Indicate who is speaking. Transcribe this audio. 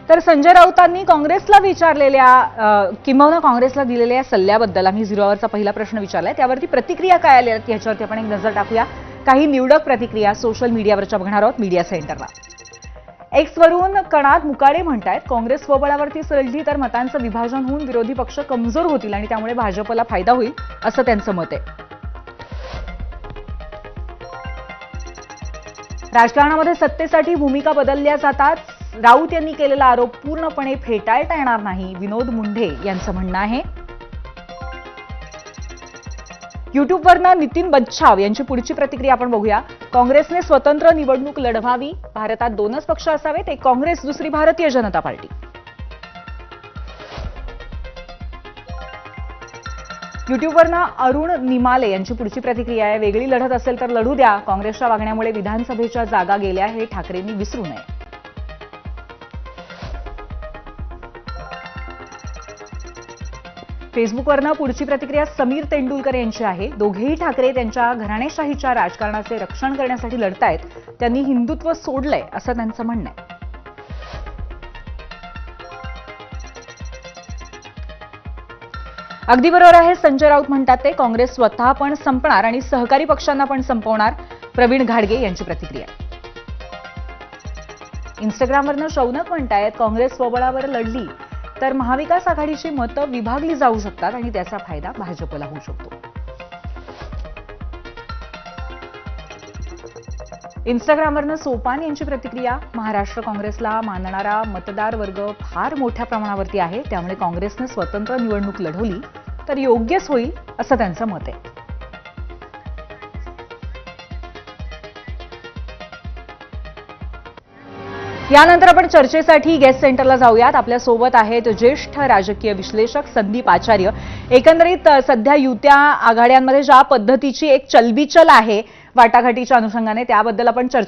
Speaker 1: तर संजय राऊतांनी काँग्रेसला विचारलेल्या किंवा काँग्रेसला दिलेल्या सल्ल्याबद्दल आम्ही झिरोवरचा पहिला प्रश्न विचारलाय, त्यावरती प्रतिक्रिया काय आल्या याच्यावरती आपण एक नजर टाकूया। काही निवडक प्रतिक्रिया सोशल मीडियावरच्या बघणार आहोत मीडिया सेंटरला। एक्सवरून कणाद मुकाडे म्हणतायत, काँग्रेस स्वबळावरती लढली तर मतांचं विभाजन होऊन विरोधी पक्ष कमजोर होतील आणि त्यामुळे भाजपला फायदा होईल असं त्यांचं मत आहे। राजकारणामध्ये सत्तेसाठी भूमिका बदलल्या जातात, राऊत यांनी केलेला आरोप पूर्णपणे फेटाळता येणार नाही, विनोद मुंढे यांचं म्हणणं आहे। युट्यूबवरनं नितीन बच्छाव यांची पुढची प्रतिक्रिया आपण बघूया। काँग्रेसने स्वतंत्र निवडणूक लढवावी, भारतात दोनच पक्ष असावेत, एक काँग्रेस दुसरी भारतीय जनता पार्टी। युट्यूबवरनं अरुण निमाले यांची पुढची प्रतिक्रिया आहे। वेगळी लढत असेल तर लढू द्या, काँग्रेसच्या वागण्यामुळे विधानसभेच्या जागा गेल्या हे ठाकरेंनी विसरू नये। फेसबुकवरनं पुढची प्रतिक्रिया समीर तेंडुलकर यांची आहे। दोघेही ठाकरे त्यांच्या घराणेशाहीच्या राजकारणाचे रक्षण करण्यासाठी लढतायत, त्यांनी हिंदुत्व सोडलंय असं त्यांचं म्हणणं आहे। अगदी बरोबर आहे, संजय राऊत म्हणतात ते काँग्रेस स्वतः पण संपणार आणि सहकारी पक्षांना पण संपवणार, प्रवीण घाडगे यांची प्रतिक्रिया। इंस्टाग्रामवरनं शौनक म्हणतायत, काँग्रेस स्वबळावर लढली तर महाविकास आघाडीची मतं विभागली जाऊ शकतात आणि त्याचा फायदा भाजपला होऊ शकतो। इंस्टाग्रामवरनं सोपान यांची प्रतिक्रिया, महाराष्ट्र काँग्रेसला मानणारा मतदार वर्ग फार मोठ्या प्रमाणावरती आहे, त्यामुळे काँग्रेसने स्वतंत्र निवडणूक लढवली तर योग्यच होईल असं त्यांचं मत आहे। यानंतर आपण चर्चेसाठी गेस्ट सेंटरला जाऊयात। आपल्या सोबत आहेत ज्येष्ठ राजकीय विश्लेषक संदीप आचार्य। एकंदरीत सध्या युत्या आघाड्यांमध्ये ज्या पद्धतीची एक चलबिचल आहे वाटाघाटीच्या अनुषंगाने, त्याबद्दल आपण चर्चा